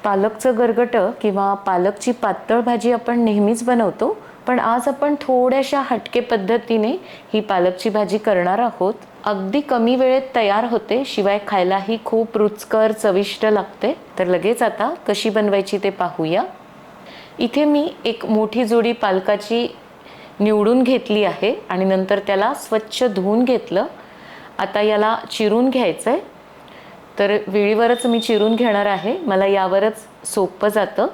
पालकचं गरगटं किंवा पालकची पातळ भाजी आपण नेहमीच बनवतो, पण आज आपण थोड्याशा हटके पद्धतीने ही पालकची भाजी करणार आहोत. अगदी कमी वेळेत तयार होते, शिवाय खायलाही खूप रुचकर चविष्ट लागते. तर लगेच आता कशी बनवायची ते पाहूया. इथे मी एक मोठी जोडी पालकाची निवडून घेतली आहे आणि नंतर त्याला स्वच्छ धुवून घेतलं. आता याला चिरून घ्यायचं आहे. तर वेळीवरच मी चिरून घेणार आहे, मला यावरच सोपं जातं.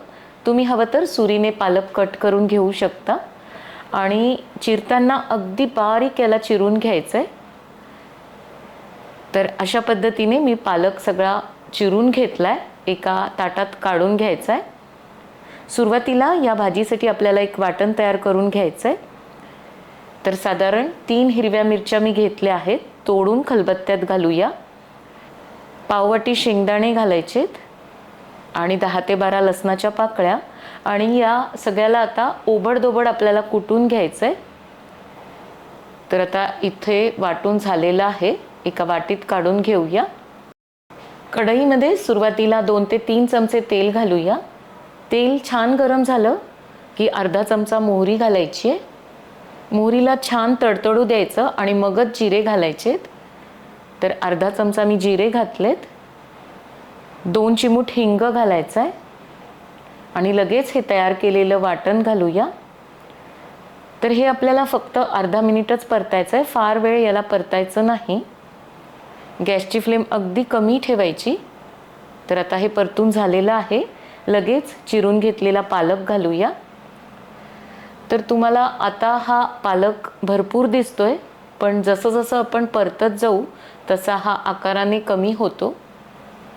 तुम्ही हवं तर सुरीने पालक कट करून घेऊ शकता आणि चिरताना अगदी बारीक याला चिरून घ्यायचं आहे. तर अशा पद्धतीने मी पालक सगळा चिरून घेतला आहे, एका ताटात काढून घ्यायचा आहे. सुरुवातीला या भाजीसाठी आपल्याला एक वाटण तयार करून घ्यायचं आहे. तर साधारण 3 हिरव्या मिरच्या मी घेतल्या आहेत, तोडून खलबत्त्यात घालूया. पाववाटी शेंगदाणे घालायचेत आणि 10 ते 12 लसणाच्या पाकळ्या आणि या सगळ्याला आता ओबडधोबड आपल्याला कुटून घ्यायचं आहे. तर आता इथे वाटून झालेलं आहे, एका वाटीत काढून घेऊया. कढईमध्ये सुरुवातीला 2 ते 3 चमचे तेल घालूया. तेल छान गरम झालं की अर्धा चमचा मोहरी घालायची आहे. मोहरीला छान तडतडू द्यायचं आणि मगच जिरे घालायचेत. तर अर्धा चमचा मी जिरे घातलेत. 2 चिमूट हिंग घालायचा आहे आणि लगेच हे तयार केलेलं वाटण घालूया. तर हे आपल्याला फक्त अर्धा मिनिटच परतायचं आहे, फार वेळ याला परतायचं नाही. गॅसची फ्लेम अगदी कमी ठेवायची. तर आता हे परतून झालेलं आहे. लगेच चिरून घेतलेला पालक घालूया. तर तुम्हाला आता हा पालक भरपूर दिसतोय, पण जसं जसं आपण परतत जाऊ तसा हा आकाराने कमी होतो.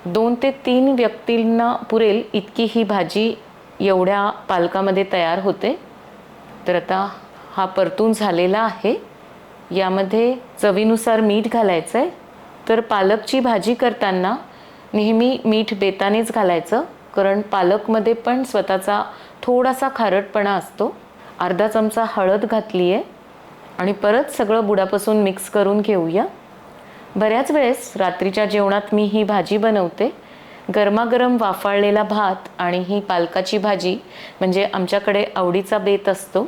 2 ते 3 व्यक्तींना पुरेल इतकी ही भाजी एवढ्या पालकामध्ये तयार होते. तर आता हा परतून झालेला आहे. यामध्ये चवीनुसार मीठ घालायचं आहे. तर पालकची भाजी करताना नेहमी मीठ बेतानेच घालायचं, कारण पालकमध्ये पण स्वतःचा थोडासा खारटपणा असतो. अर्धा चमचा हळद घातली आहे आणि परत सगळं बुडापासून मिक्स करून घेऊया. बऱ्याच वेळेस रात्रीच्या जेवणात मी ही भाजी बनवते. गरमागरम वाफाळलेला भात आणि ही पालकाची भाजी म्हणजे आमच्याकडे आवडीचा बेत असतो.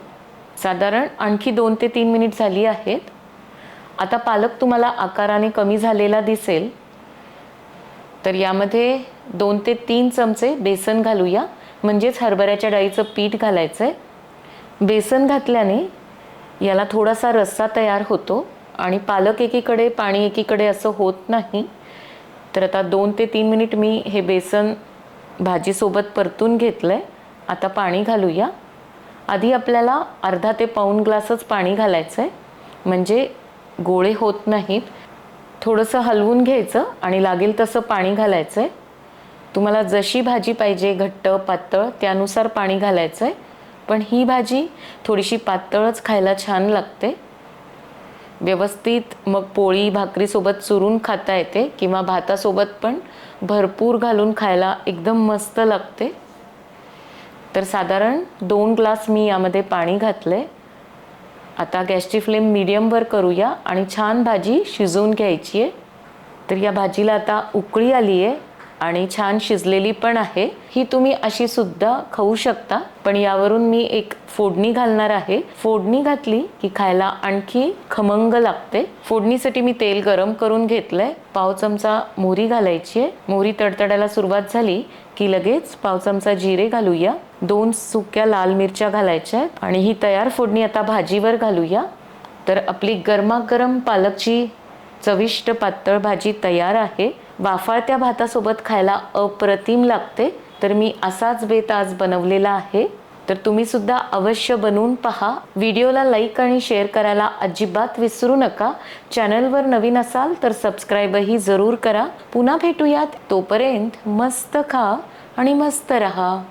साधारण आणखी 2 ते 3 मिनिट झाली आहेत. आता पालक तुम्हाला आकाराने कमी झालेला दिसेल. तर यामध्ये 2 ते 3 चमचे बेसन घालूया, म्हणजेच हरभऱ्याच्या डाळीचं पीठ घालायचं आहे. बेसन घातल्याने याला थोडासा रस्सा तयार होतो आणि पालक एकीकडे पाणी एकीकडे असं होत नाही. तर आता 2 ते 3 मिनिट मी हे बेसन भाजीसोबत परतून घेतलं आहे. आता पाणी घालूया. आधी आपल्याला अर्धा ते पाऊण ग्लासच पाणी घालायचं आहे, म्हणजे गोळे होत नाहीत. थोडंसं हलवून घ्यायचं आणि लागेल तसं पाणी घालायचं आहे. तुम्हाला जशी भाजी पाहिजे, घट्ट पातळ, त्यानुसार पाणी घालायचं आहे. पण ही भाजी थोडीशी पातळच खायला छान लागते. व्यवस्थित मग पोळी भाकरीसोबत चुरून खाता येते किंवा भातासोबत पण भरपूर घालून खायला एकदम मस्त लागते. तर साधारण 2 ग्लास मी यामध्ये पाणी घातले. आता गॅसची फ्लेम मीडियमवर करूया आणि छान भाजी शिजवून घ्यायची आहे. तर या भाजीला आता उकळी आली आहे आणि छान शिजलेली पण आहे. ही तुम्ही अशी सुद्धा खाऊ शकता, पण यावरून मी एक फोडणी घालणार आहे. फोडणी घातली की खायला आणखी खमंग लागते. फोडणीसाठी मी तेल गरम करून घेतलंय. पाव चमचा मोहरी घालायची आहे. मोहरी तडतडायला सुरुवात झाली की लगेच पाव चमचा जिरे घालूया. 2 सुक्या लाल मिरच्या घालायच्या आहेत आणि ही तयार फोडणी आता भाजीवर घालूया. तर आपली गरमागरम पालकची चविष्ट पातळ भाजी तयार आहे. वाफाळत्या भातासोबत खायला अप्रतिम लागते. तर मी असाच बेत आज बनवलेला आहे. तर तुम्ही सुद्धा अवश्य बनवून पहा. व्हिडिओला लाईक आणि शेअर करायला अजिबात विसरू नका. चॅनलवर नवीन असाल तर सबस्क्राईबही जरूर करा. पुन्हा भेटूयात. तोपर्यंत मस्त खा आणि मस्त रहा.